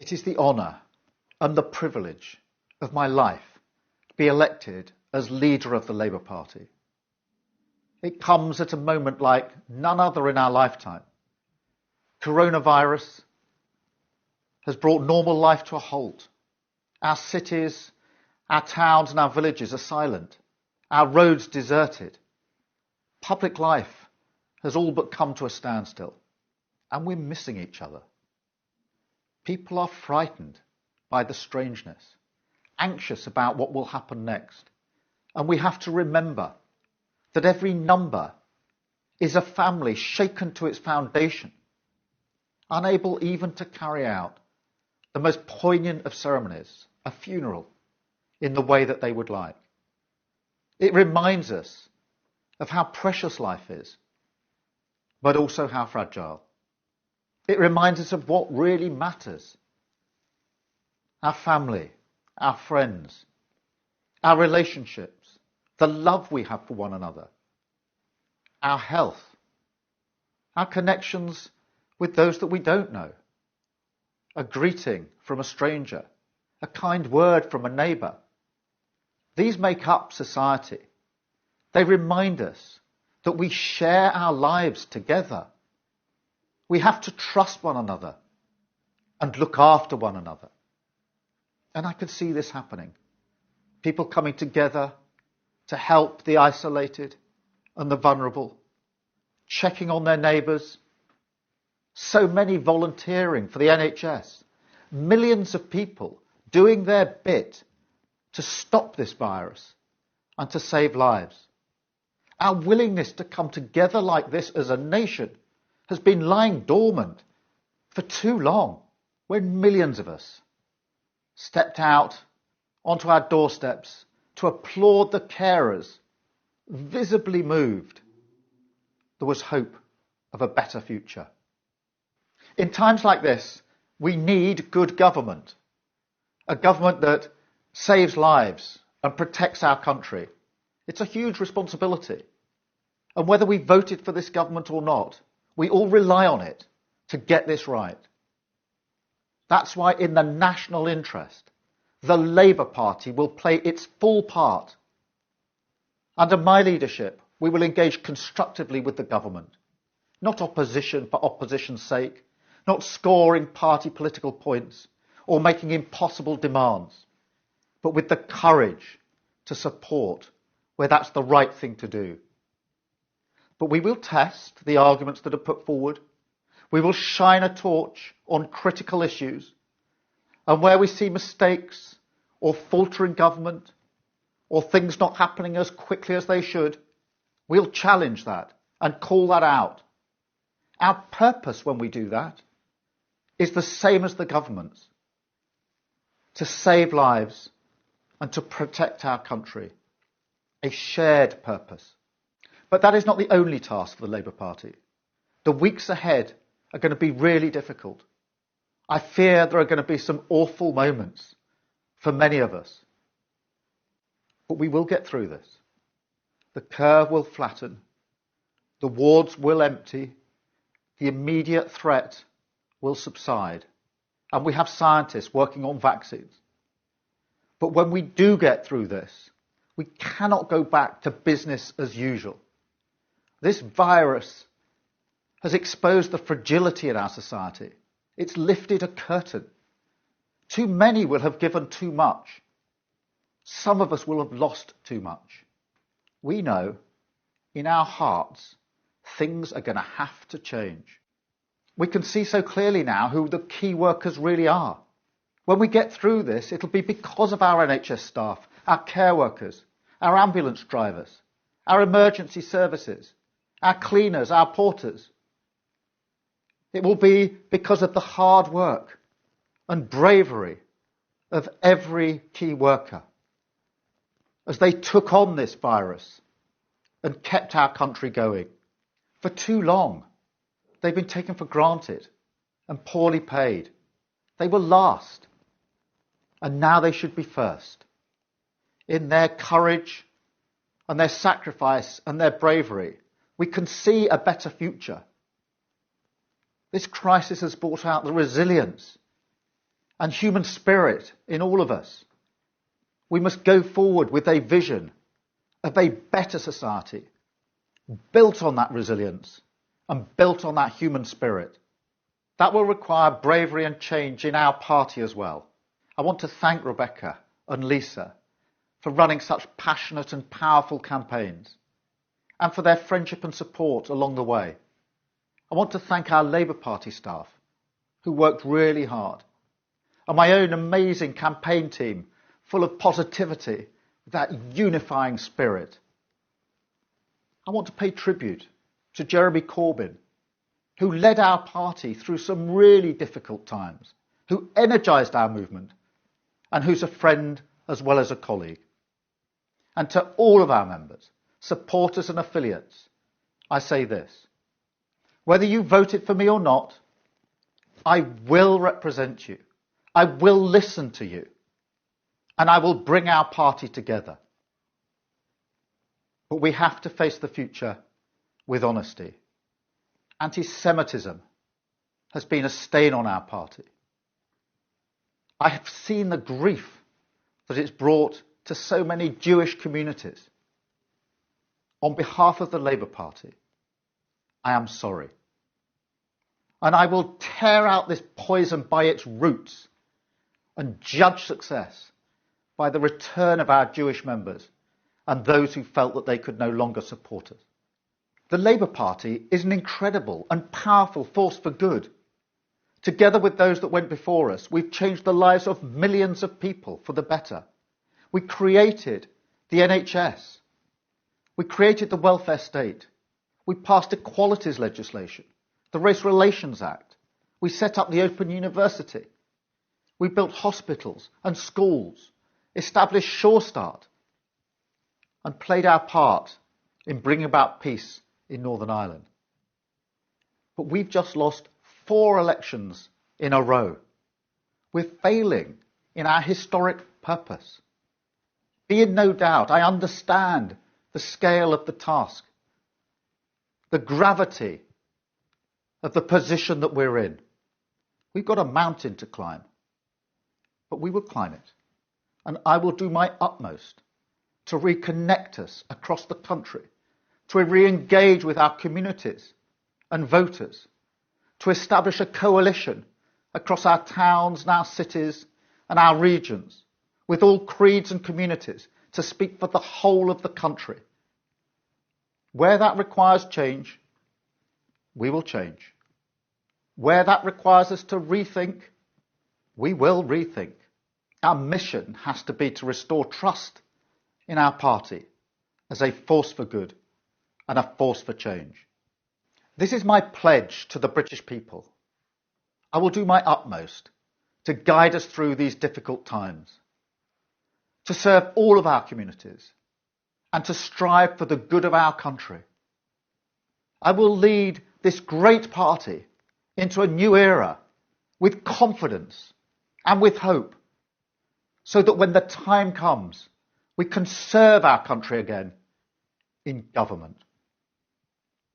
It is the honour and the privilege of my life to be elected as leader of the Labour Party. It comes at a moment like none other in our lifetime. Coronavirus has brought normal life to a halt. Our cities, our towns and our villages are silent. Our roads deserted. Public life has all but come to a standstill. And we're missing each other. People are frightened by the strangeness, anxious about what will happen next. And we have to remember that every number is a family shaken to its foundation, unable even to carry out the most poignant of ceremonies, a funeral, in the way that they would like. It reminds us of how precious life is, but also how fragile. It reminds us of what really matters. Our family, our friends, our relationships, the love we have for one another, our health, our connections with those that we don't know, a greeting from a stranger, a kind word from a neighbour. These make up society. They remind us that we share our lives together. We have to trust one another and look after one another. And I could see this happening. People coming together to help the isolated and the vulnerable, checking on their neighbours. So many volunteering for the NHS. Millions of people doing their bit to stop this virus and to save lives. Our willingness to come together like this as a nation has been lying dormant for too long, when millions of us stepped out onto our doorsteps to applaud the carers, visibly moved. There was hope of a better future. In times like this, we need good government, a government that saves lives and protects our country. It's a huge responsibility. And whether we voted for this government or not, we all rely on it to get this right. That's why in the national interest, the Labour Party will play its full part. Under my leadership, we will engage constructively with the government, not opposition for opposition's sake, not scoring party political points or making impossible demands, but with the courage to support where that's the right thing to do. But we will test the arguments that are put forward. We will shine a torch on critical issues. And where we see mistakes or faltering government or things not happening as quickly as they should, we'll challenge that and call that out. Our purpose when we do that is the same as the government's: to save lives and to protect our country. A shared purpose. But that is not the only task for the Labour Party. The weeks ahead are going to be really difficult. I fear there are going to be some awful moments for many of us. But we will get through this. The curve will flatten. The wards will empty. The immediate threat will subside. And we have scientists working on vaccines. But when we do get through this, we cannot go back to business as usual. This virus has exposed the fragility in our society. It's lifted a curtain. Too many will have given too much. Some of us will have lost too much. We know in our hearts things are going to have to change. We can see so clearly now who the key workers really are. When we get through this, it'll be because of our NHS staff, our care workers, our ambulance drivers, our emergency services, our cleaners, our porters. It will be because of the hard work and bravery of every key worker as they took on this virus and kept our country going. For too long, they've been taken for granted and poorly paid. They were last, and now they should be first. In their courage and their sacrifice and their bravery, we can see a better future. This crisis has brought out the resilience and human spirit in all of us. We must go forward with a vision of a better society, built on that resilience and built on that human spirit. That will require bravery and change in our party as well. I want to thank Rebecca and Lisa for running such passionate and powerful campaigns and for their friendship and support along the way. I want to thank our Labour Party staff who worked really hard, and my own amazing campaign team full of positivity, that unifying spirit. I want to pay tribute to Jeremy Corbyn, who led our party through some really difficult times, who energised our movement, and who's a friend as well as a colleague. And to all of our members, supporters and affiliates, I say this: whether you voted for me or not, I will represent you, I will listen to you, and I will bring our party together. But we have to face the future with honesty. Anti-Semitism has been a stain on our party. I have seen the grief that it's brought to so many Jewish communities. On behalf of the Labour Party, I am sorry. And I will tear out this poison by its roots and judge success by the return of our Jewish members and those who felt that they could no longer support us. The Labour Party is an incredible and powerful force for good. Together with those that went before us, we've changed the lives of millions of people for the better. We created the NHS. We created the welfare state. We passed equalities legislation, the Race Relations Act. We set up the Open University. We built hospitals and schools, established Sure Start, and played our part in bringing about peace in Northern Ireland. But we've just lost 4 elections in a row. We're failing in our historic purpose. Be in no doubt, I understand the scale of the task, the gravity of the position that we're in. We've got a mountain to climb, but we will climb it. And I will do my utmost to reconnect us across the country, to re-engage with our communities and voters, to establish a coalition across our towns and our cities and our regions, with all creeds and communities, to speak for the whole of the country. Where that requires change, we will change. Where that requires us to rethink, we will rethink. Our mission has to be to restore trust in our party as a force for good and a force for change. This is my pledge to the British people. I will do my utmost to guide us through these difficult times, to serve all of our communities, and to strive for the good of our country. I will lead this great party into a new era with confidence and with hope, so that when the time comes, we can serve our country again in government.